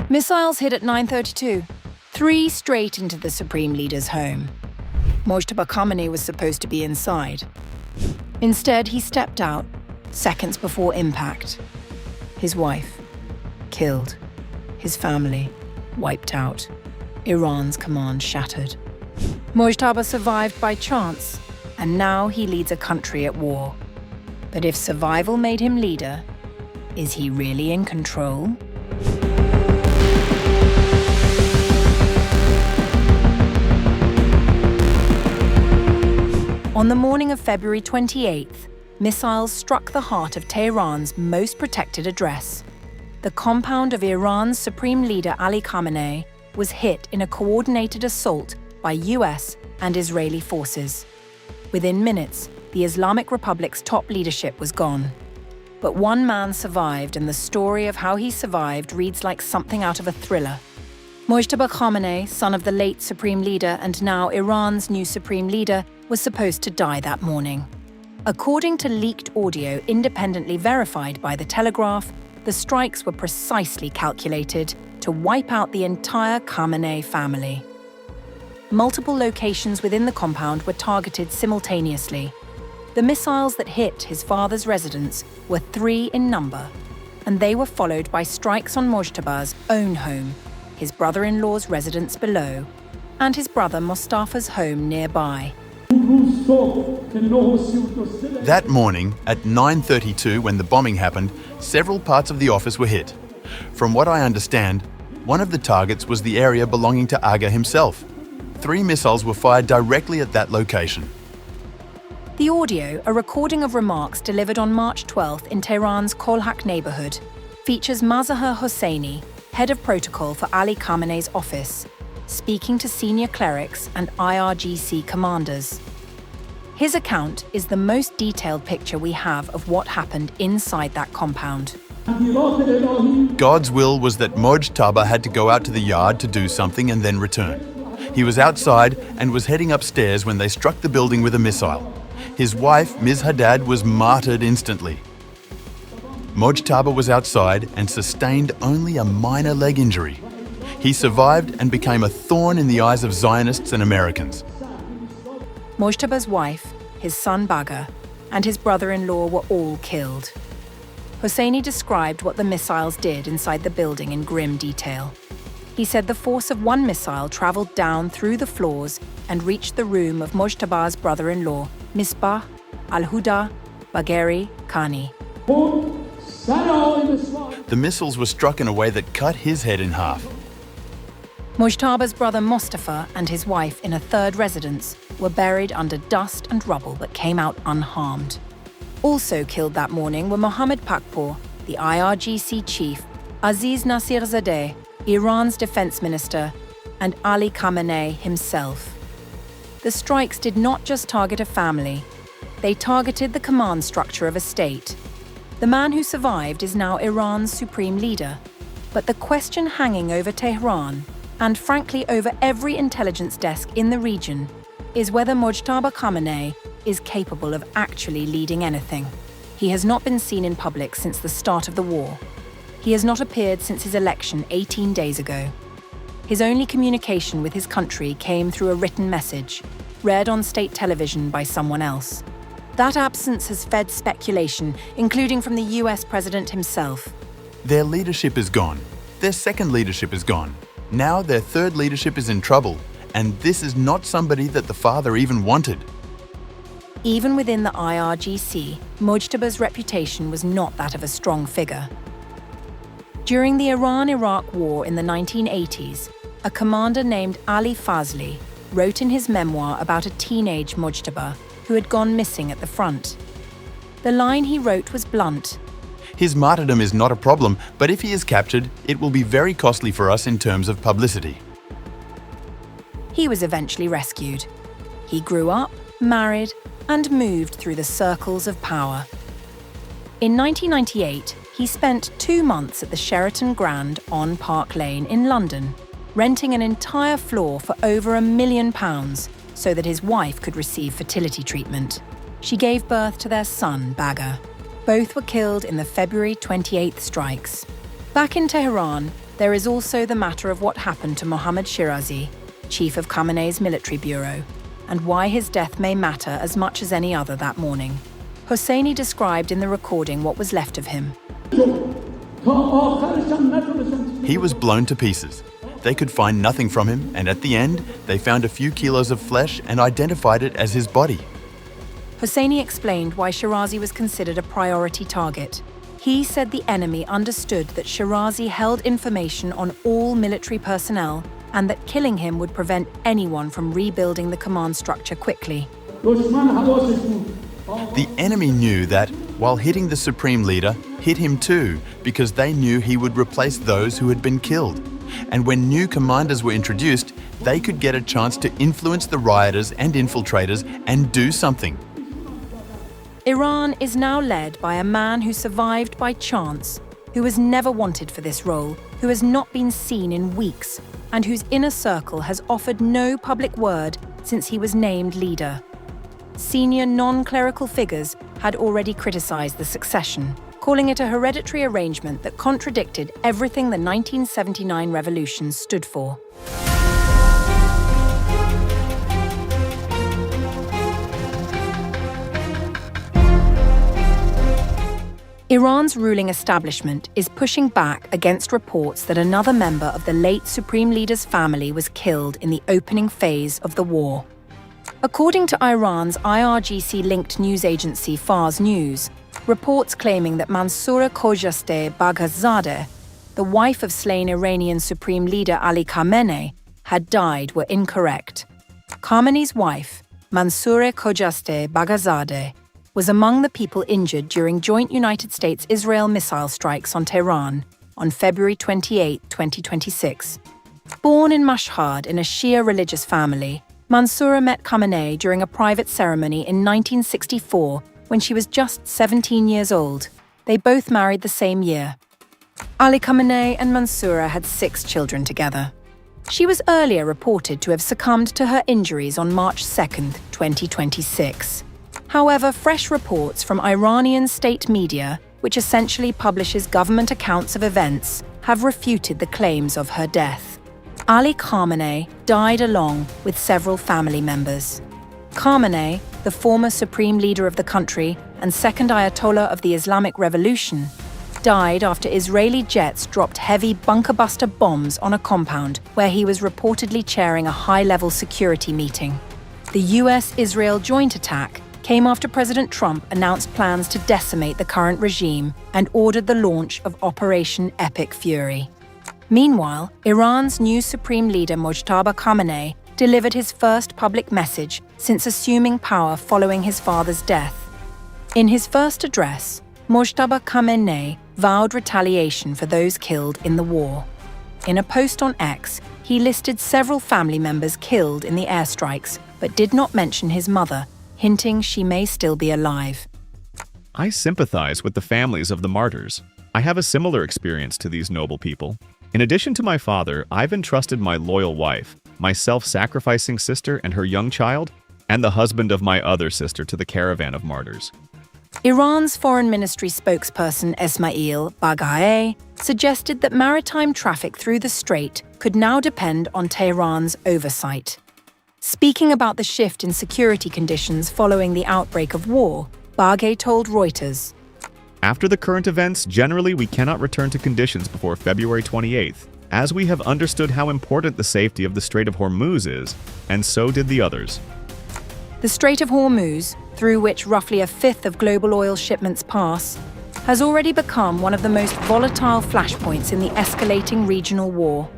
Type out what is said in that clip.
Missiles hit at 9:32, 3 straight into the Supreme Leader's home. Mojtaba Khamenei was supposed to be inside. Instead, he stepped out seconds before impact. His wife, killed. His family, wiped out. Iran's command shattered. Mojtaba survived by chance, and now he leads a country at war. But if survival made him leader, is he really in control? On the morning of February 28th, missiles struck the heart of Tehran's most protected address. The compound of Iran's Supreme Leader Ali Khamenei was hit in a coordinated assault by US and Israeli forces. Within minutes, the Islamic Republic's top leadership was gone. But one man survived, and the story of how he survived reads like something out of a thriller. Mojtaba Khamenei, son of the late Supreme Leader and now Iran's new Supreme Leader, was supposed to die that morning. According to leaked audio independently verified by The Telegraph, the strikes were precisely calculated to wipe out the entire Khamenei family. Multiple locations within the compound were targeted simultaneously. The missiles that hit his father's residence were 3 in number, and they were followed by strikes on Mojtaba's own home, his brother-in-law's residence below, and his brother Mustafa's home nearby. That morning, at 9:32 when the bombing happened, several parts of the office were hit. From what I understand, one of the targets was the area belonging to Aga himself. 3 missiles were fired directly at that location. The audio, a recording of remarks delivered on March 12th in Tehran's Kolhak neighborhood, features Mazaher Hosseini, head of protocol for Ali Khamenei's office, speaking to senior clerics and IRGC commanders. His account is the most detailed picture we have of what happened inside that compound. God's will was that Mojtaba had to go out to the yard to do something and then return. He was outside and was heading upstairs when they struck the building with a missile. His wife, Ms. Haddad, was martyred instantly. Mojtaba was outside and sustained only a minor leg injury. He survived and became a thorn in the eyes of Zionists and Americans. Mojtaba's wife, his son Baga, and his brother-in-law were all killed. Hosseini described what the missiles did inside the building in grim detail. He said the force of one missile traveled down through the floors and reached the room of Mojtaba's brother-in-law, Misbah al-Huda Bagheri Khani. The missiles were struck in a way that cut his head in half. Mojtaba's brother Mustafa and his wife in a third residence were buried under dust and rubble but came out unharmed. Also killed that morning were Mohammad Pakpour, the IRGC chief, Aziz Nasirzadeh, Iran's defense minister, and Ali Khamenei himself. The strikes did not just target a family, they targeted the command structure of a state. The man who survived is now Iran's supreme leader. But the question hanging over Tehran, and frankly over every intelligence desk in the region, is whether Mojtaba Khamenei is capable of actually leading anything. He has not been seen in public since the start of the war. He has not appeared since his election 18 days ago. His only communication with his country came through a written message, read on state television by someone else. That absence has fed speculation, including from the US president himself. Their leadership is gone. Their second leadership is gone. Now their third leadership is in trouble, and this is not somebody that the father even wanted. Even within the IRGC, Mojtaba's reputation was not that of a strong figure. During the Iran-Iraq War in the 1980s, a commander named Ali Fazli wrote in his memoir about a teenage Mojtaba who had gone missing at the front. The line he wrote was blunt. His martyrdom is not a problem, but if he is captured, it will be very costly for us in terms of publicity. He was eventually rescued. He grew up, married, and moved through the circles of power. In 1998, he spent 2 months at the Sheraton Grand on Park Lane in London, renting an entire floor for over £1 million so that his wife could receive fertility treatment. She gave birth to their son, Baga. Both were killed in the February 28th strikes. Back in Tehran, There is also the matter of what happened to Mohammad Shirazi, chief of Khamenei's military bureau, and why his death may matter as much as any other that morning. Hosseini described in the recording what was left of him. He was blown to pieces. They could find nothing from him, and at the end, they found a few kilos of flesh and identified it as his body. Hosseini explained why Shirazi was considered a priority target. He said the enemy understood that Shirazi held information on all military personnel and that killing him would prevent anyone from rebuilding the command structure quickly. The enemy knew that, while hitting the supreme leader, hit him too, because they knew he would replace those who had been killed. And when new commanders were introduced, they could get a chance to influence the rioters and infiltrators and do something. Iran is now led by a man who survived by chance, who was never wanted for this role, who has not been seen in weeks, and whose inner circle has offered no public word since he was named leader. Senior non-clerical figures had already criticized the succession, calling it a hereditary arrangement that contradicted everything the 1979 revolution stood for. Iran's ruling establishment is pushing back against reports that another member of the late Supreme Leader's family was killed in the opening phase of the war. According to Iran's IRGC-linked news agency Fars News, reports claiming that Mansoura Khojasteh Baghazadeh, the wife of slain Iranian Supreme Leader Ali Khamenei, had died were incorrect. Khamenei's wife, Mansoura Khojasteh Baghazadeh, was among the people injured during joint United States-Israel missile strikes on Tehran on February 28, 2026. Born in Mashhad in a Shia religious family, Mansoura met Khamenei during a private ceremony in 1964 when she was just 17 years old. They both married the same year. Ali Khamenei and Mansoura had 6 children together. She was earlier reported to have succumbed to her injuries on March 2, 2026. However, fresh reports from Iranian state media, which essentially publishes government accounts of events, have refuted the claims of her death. Ali Khamenei died along with several family members. Khamenei, the former supreme leader of the country and second Ayatollah of the Islamic Revolution, died after Israeli jets dropped heavy bunker-buster bombs on a compound where he was reportedly chairing a high-level security meeting. The US-Israel joint attack came after President Trump announced plans to decimate the current regime and ordered the launch of Operation Epic Fury. Meanwhile, Iran's new supreme leader Mojtaba Khamenei delivered his first public message since assuming power following his father's death. In his first address, Mojtaba Khamenei vowed retaliation for those killed in the war. In a post on X, he listed several family members killed in the airstrikes, but did not mention his mother, hinting she may still be alive. I sympathize with the families of the martyrs. I have a similar experience to these noble people. In addition to my father, I've entrusted my loyal wife, my self-sacrificing sister and her young child, and the husband of my other sister to the caravan of martyrs. Iran's Foreign Ministry spokesperson Esmail Baghaei suggested that maritime traffic through the strait could now depend on Tehran's oversight. Speaking about the shift in security conditions following the outbreak of war, Baghaei told Reuters, After the current events, generally we cannot return to conditions before February 28th, as we have understood how important the safety of the Strait of Hormuz is, and so did the others. The Strait of Hormuz, through which roughly a fifth of global oil shipments pass, has already become one of the most volatile flashpoints in the escalating regional war.